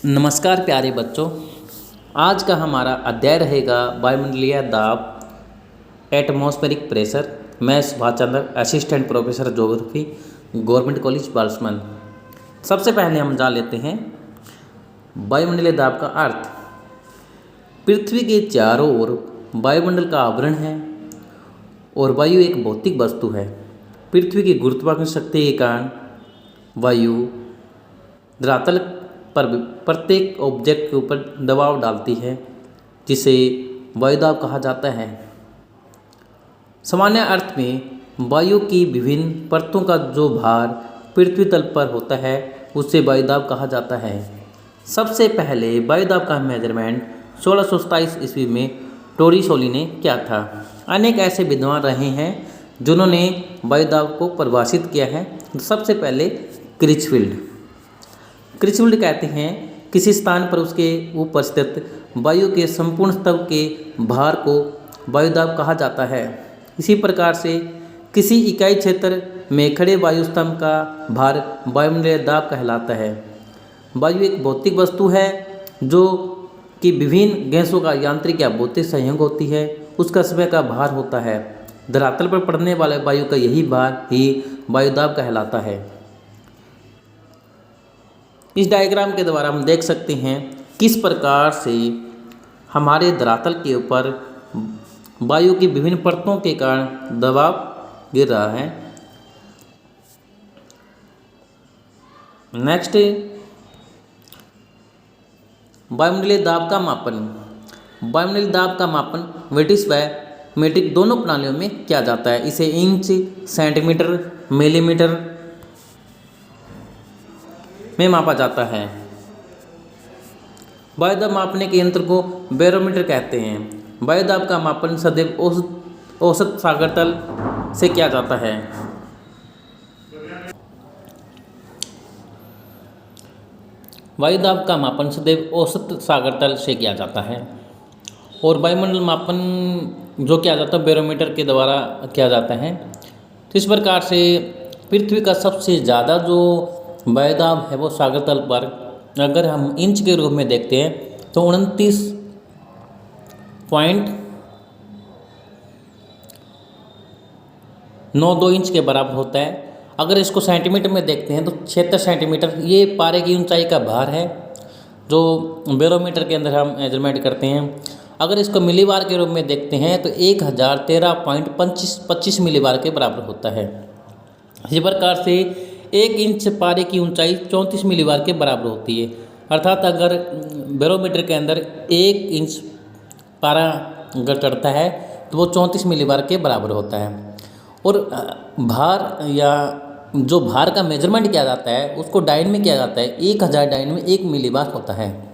नमस्कार प्यारे बच्चों। आज का हमारा अध्याय रहेगा वायुमंडलीय दाब, एटमॉस्फेरिक प्रेशर। मैं Subhash Chandra, assistant professor geography, government college Balsamand. सबसे पहले हम जान लेते हैं वायुमंडलीय दाब का अर्थ। पृथ्वी के चारों ओर वायुमंडल का आवरण है और वायु एक भौतिक वस्तु है। पृथ्वी की गुरुत्वाकर्षण शक्ति के कारण वायु धरातल पर प्रत्येक ऑब्जेक्ट के ऊपर दबाव डालती है, जिसे वायुदाब कहा जाता है। सामान्य अर्थ में वायु की विभिन्न परतों का जो भार पृथ्वी तल पर होता है उसे वायुदाब कहा जाता है। सबसे पहले वायुदाब का मेजरमेंट 1627 ईस्वी में टोरिसोली ने किया था। अनेक ऐसे विद्वान रहे हैं जिन्होंने वायुदाब को परिभाषित किया है। सबसे पहले क्रिचफील्ड कहते हैं किसी स्थान पर उसके ऊपर स्थित वायु के संपूर्ण स्तंभ के भार को वायुदाब कहा जाता है। इसी प्रकार से किसी इकाई क्षेत्र में खड़े वायु स्तंभ का भार वायुमंडलीय दाब कहलाता है। वायु एक भौतिक वस्तु है जो कि विभिन्न गैसों का यांत्रिक या भौतिक संयोग होती है, उसका समय का भार होता है। धरातल पर पड़ने वाले वायु का यही भार ही वायुदाब कहलाता है। इस डायग्राम के द्वारा हम देख सकते हैं किस प्रकार से हमारे धरातल के ऊपर वायु की विभिन्न परतों के कारण दबाव गिर रहा है। नेक्स्ट, वायुमंडलीय दाब का मापन। वायुमंडलीय दाब का मापन ब्रिटिश व मीट्रिक दोनों प्रणालियों में किया जाता है। इसे इंच, सेंटीमीटर, मिलीमीटर में मापा जाता है। वायुदाब मापने के यंत्र को बैरोमीटर कहते हैं। वायुदाब का मापन सदैव औसत सागर तल से किया जाता है। वायुदाब का मापन सदैव औसत सागर तल से किया जाता है और वायुमंडल मापन जो किया जाता है बैरोमीटर के द्वारा किया जाता है। तो इस प्रकार से पृथ्वी का सबसे ज़्यादा जो वायुदाब है वो सागर तल पर अगर हम इंच के रूप में देखते हैं तो 29.92 इंच के बराबर होता है। अगर इसको सेंटीमीटर में देखते हैं तो 76 सेंटीमीटर ये पारे की ऊंचाई का भार है जो बैरोमीटर के अंदर हम मेजरमेंट करते हैं। अगर इसको मिलीबार के रूप में देखते हैं तो 1013.25 मिलीबार के बराबर होता है। इसी प्रकार से 1 इंच पारे की ऊंचाई 34 मिलीबार के बराबर होती है। अर्थात अगर बैरोमीटर के अंदर 1 इंच पारा अगर चढ़ता है तो वो 34 मिलीबार के बराबर होता है। और भार या जो भार का मेजरमेंट किया जाता है उसको डाइन में किया जाता है। 1000 डाइन में 1 मिलीबार होता है।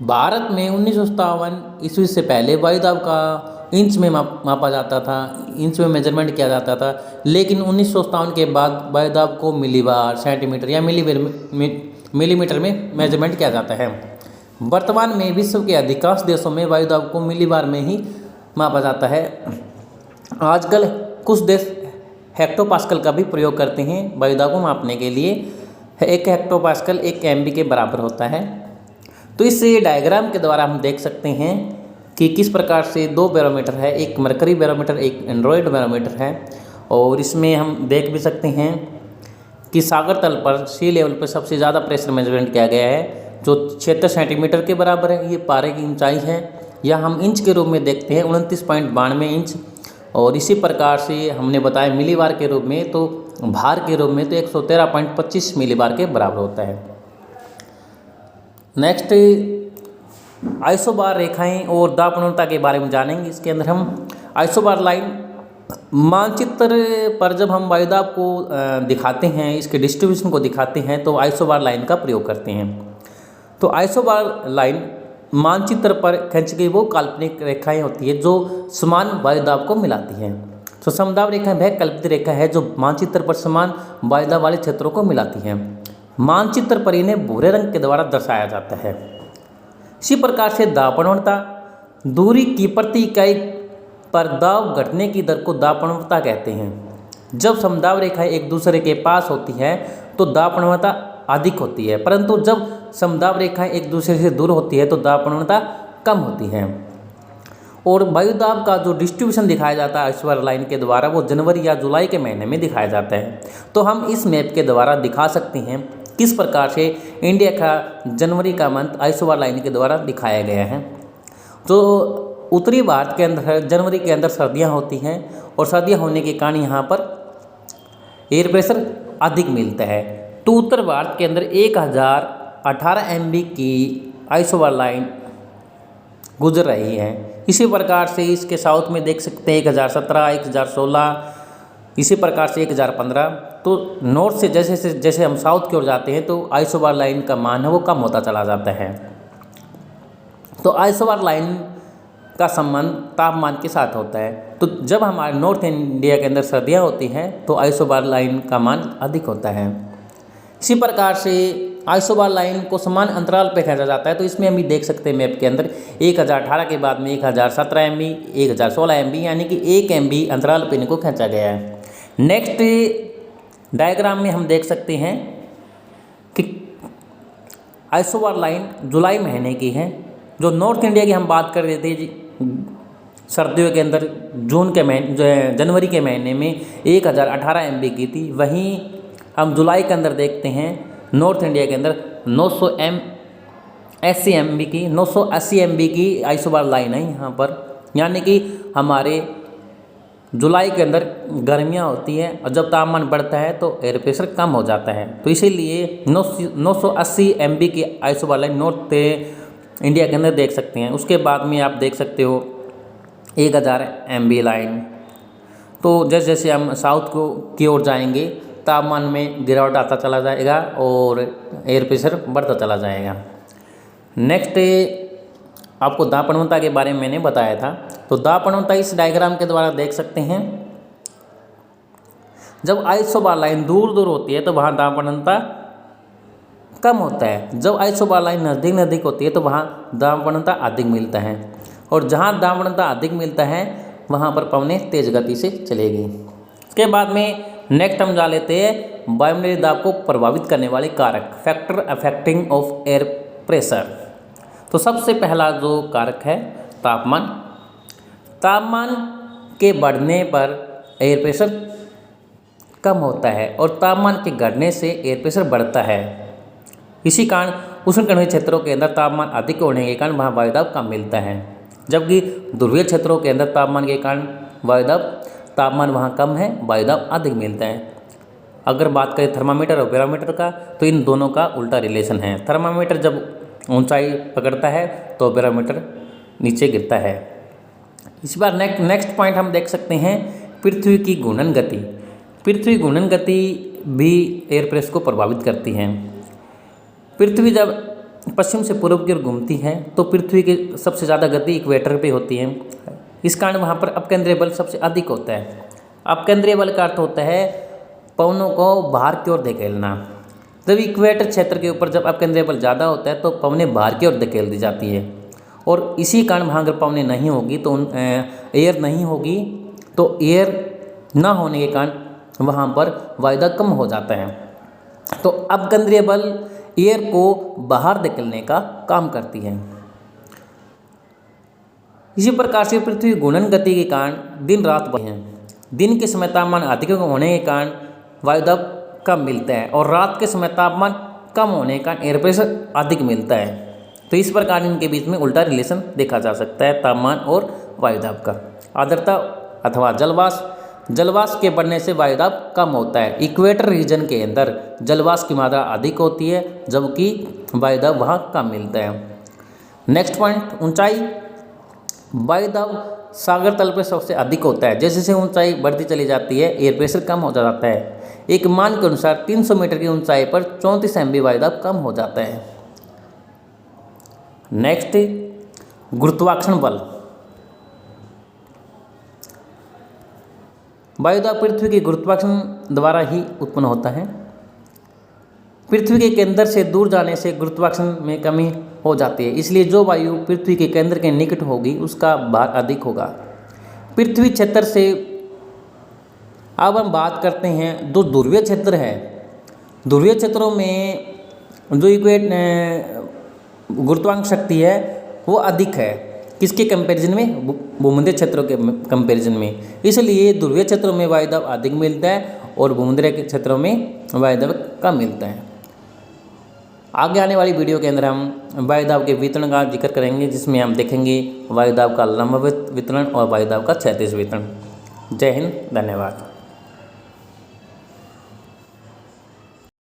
भारत में 1957 ईस्वी से पहले वायुदाब का इंच में मापा जाता था, इंच में मेजरमेंट किया जाता था। लेकिन 1957 के बाद वायुदाब को मिलीबार, सेंटीमीटर या मिलीमीटर में मेजरमेंट किया जाता है। वर्तमान में विश्व के अधिकांश देशों में वायुदाब को मिलीबार में ही मापा जाता है। आजकल कुछ देश हेक्टोपास्कल का भी प्रयोग करते हैं वायुदाब को मापने के लिए। 1 हेक्टोपास्कल 1 MB के बराबर होता है। तो इस डायग्राम के द्वारा हम देख सकते हैं कि किस प्रकार से 2 बैरोमीटर है, एक मरकरी बैरोमीटर, एक एंड्रॉयड बैरोमीटर है। और इसमें हम देख भी सकते हैं कि सागर तल पर सी लेवल पर सबसे ज़्यादा प्रेशर मेजरमेंट किया गया है जो 76 सेंटीमीटर के बराबर है। ये पारे की ऊंचाई है। या हम इंच के रूप में देखते हैं 29.92 इंच। और इसी प्रकार से हमने बताया मिलीबार के रूप में, तो भार के रूप में तो 113.25 मिलीबार के बराबर होता है। नेक्स्ट, आइसोबार रेखाएं और दाब के बारे में जानेंगे। इसके अंदर हम आइसोबार लाइन मानचित्र पर जब हम वायुदाब को दिखाते हैं, इसके डिस्ट्रीब्यूशन को दिखाते हैं तो आइसोबार लाइन का प्रयोग करते हैं। तो आइसोबार लाइन मानचित्र पर खींची गई वो काल्पनिक रेखाएं होती है जो समान वायुदाब को मिलाती हैं। तो समदाब रेखा वह कल्पित रेखा है जो मानचित्र पर समान वायुदाब वाले क्षेत्रों को मिलाती हैं। मानचित्र पर इन्हें भूरे रंग के द्वारा दर्शाया जाता है। इसी प्रकार से दापणवता दूरी की प्रति इकाई पर दाब घटने की दर को दापणवता कहते हैं। जब समदाब रेखाएं एक दूसरे के पास होती हैं तो दापणवता अधिक होती है, परंतु जब समदाब रेखाएं एक दूसरे से दूर होती है तो दाब प्रवणता कम होती है। और वायुदाब का जो डिस्ट्रीब्यूशन दिखाया जाता है आइसोबार लाइन के द्वारा वो जनवरी या जुलाई के महीने में दिखाया जाता है। तो हम इस मैप के द्वारा दिखा सकते हैं किस प्रकार से इंडिया का जनवरी का मंथ आइसोबार लाइन के द्वारा दिखाया गया है। तो उत्तरी भारत के अंदर जनवरी के अंदर सर्दियां होती हैं और सर्दियां होने के कारण यहाँ पर एयर प्रेशर अधिक मिलता है। तो उत्तर भारत के अंदर 1018 MB की आइसोबार लाइन गुजर रही है। इसी प्रकार से इसके साउथ में देख सकते हैं 1017, 1016, इसी प्रकार से 1015। तो नॉर्थ से जैसे हम साउथ की ओर जाते हैं तो आइसोबार लाइन का मान है वो कम होता चला जाता है। तो आइसोबार लाइन का संबंध तापमान के साथ होता है। तो जब हमारे नॉर्थ इंडिया के अंदर सर्दियाँ होती हैं तो आइसोबार लाइन का मान अधिक होता है। इसी प्रकार से आइसोबार लाइन को समान अंतराल पर खींचा जाता है। तो इसमें हम भी देख सकते हैं मैप के अंदर 1018 के बाद में 1017 MB, 1016 MB यानी कि 1 MB अंतराल पर इनको खींचा गया है। नेक्स्ट डायग्राम में हम देख सकते हैं कि आइसोबार लाइन जुलाई महीने की है। जो नॉर्थ इंडिया की हम बात कर रहे थे सर्दियों के अंदर जनवरी के महीने में 1018 MB की थी, वहीं हम जुलाई के अंदर देखते हैं नॉर्थ इंडिया के अंदर 980 MB की आइसोबार लाइन है यहाँ पर। यानी कि हमारे जुलाई के अंदर गर्मियाँ होती हैं और जब तापमान बढ़ता है तो एयर प्रेशर कम हो जाता है। तो इसीलिए 980 MB की आइसोबार लाइन नॉर्थ इंडिया के अंदर देख सकते हैं। उसके बाद में आप देख सकते हो 1000 MB लाइन। तो जैसे जैसे हम साउथ की ओर जाएंगे तापमान में गिरावट आता चला जाएगा और एयर प्रेशर बढ़ता चला जाएगा। नेक्स्ट आपको दाब प्रवणता के बारे में मैंने बताया था। तो दाब प्रवणता इस डायग्राम के द्वारा देख सकते हैं। जब आइसोबार लाइन दूर दूर होती है तो वहाँ दाब प्रवणता कम होता है। जब आइसोबार लाइन नज़दीक नज़दीक होती है तो वहाँ दाब प्रवणता अधिक मिलता है। और जहाँ दाब प्रवणता अधिक मिलता है वहाँ पर पवनें तेज गति से चलेगी। इसके बाद में नेक्स्ट हम जा लेते हैं वायुमंडलीय दाब को प्रभावित करने वाले कारक, factor affecting of air pressure. तो सबसे पहला जो कारक है तापमान। तापमान के बढ़ने पर एयर प्रेशर कम होता है और तापमान के घटने से एयर प्रेशर बढ़ता है। इसी कारण उष्णकटिबंधीय क्षेत्रों के अंदर तापमान अधिक होने के कारण वहाँ वायुदाब कम मिलता है, जबकि ध्रुवीय क्षेत्रों के अंदर तापमान के कारण तापमान वहाँ कम है, वायुदाब अधिक मिलता है। अगर बात करें थर्मामीटर और बैरोमीटर का तो इन दोनों का उल्टा रिलेशन है। थर्मामीटर जब ऊंचाई पकड़ता है तो बैरोमीटर नीचे गिरता है। इस बार नेक्स्ट पॉइंट हम देख सकते हैं पृथ्वी की घूर्णन गति। पृथ्वी घूर्णन गति भी एयर प्रेशर को प्रभावित करती है। पृथ्वी जब पश्चिम से पूर्व की ओर घूमती है तो पृथ्वी की सबसे ज़्यादा गति इक्वेटर पे होती है। इस कारण वहाँ पर अपकेंद्रीय बल सबसे अधिक होता है। अपकेंद्रीय बल का अर्थ होता है पवनों को बाहर की ओर धकेलना। जब इक्वेटर क्षेत्र के ऊपर जब अपकेंद्रीय बल ज़्यादा होता है तो पवनें बाहर की ओर धकेल दी जाती है। और इसी कारण वहाँ अगर पवनें नहीं होगी तो एयर नहीं होगी तो एयर ना होने के कारण वहाँ पर वायुदाब कम हो जाता है। तो अपकेंद्रीय बल एयर को बाहर धकेलने का काम करती है। इसी प्रकार से पृथ्वी घूर्णन गति के कारण दिन रात बढ़ते हैं। दिन के समय तापमान अधिक होने के कारण वायुदाब कम मिलता है और रात के समय तापमान कम होने के कारण एयर प्रेशर अधिक मिलता है। तो इस प्रकार इनके बीच में उल्टा रिलेशन देखा जा सकता है तापमान और वायुदाब का। आर्द्रता अथवा जलवाष्प के बढ़ने से वायुदाब कम होता है। इक्वेटर रीजन के अंदर जलवाष्प की मात्रा अधिक होती है जबकि वायुदाब वहाँ कम मिलता है। नेक्स्ट पॉइंट ऊंचाई। वायुदाब सागर तल पर सबसे अधिक होता है। जैसे जैसे ऊंचाई बढ़ती चली जाती है एयर प्रेशर कम हो जाता है। एक मान के अनुसार 300 मीटर की ऊंचाई पर 34 MB वायुदाब कम हो जाता है। नेक्स्ट गुरुत्वाकर्षण बल। वायुदाब पृथ्वी के गुरुत्वाकर्षण द्वारा ही उत्पन्न होता है। पृथ्वी के केंद्र से दूर जाने से गुरुत्वाकर्षण में कमी हो जाती है, इसलिए जो वायु पृथ्वी के केंद्र के निकट होगी उसका भार अधिक होगा। पृथ्वी क्षेत्र से अब हम बात करते हैं जो ध्रुवीय क्षेत्र है। ध्रुवीय क्षेत्रों में जो इक्वेट गुरुत्वाकर्षण शक्ति है वो अधिक है, किसके कंपैरिजन में, भूमध्य क्षेत्रों के कंपैरिजन में। इसलिए ध्रुवीय क्षेत्रों में वायुदाब अधिक मिलता है और भूमध्य के क्षेत्रों में वायुदाब कम मिलता है। आगे आने वाली वीडियो के अंदर हम वायुदाब के वितरण का जिक्र करेंगे, जिसमें हम देखेंगे वायुदाब का लंबवत वितरण और वायुदाब का क्षैतिज वितरण। जय हिंद, धन्यवाद।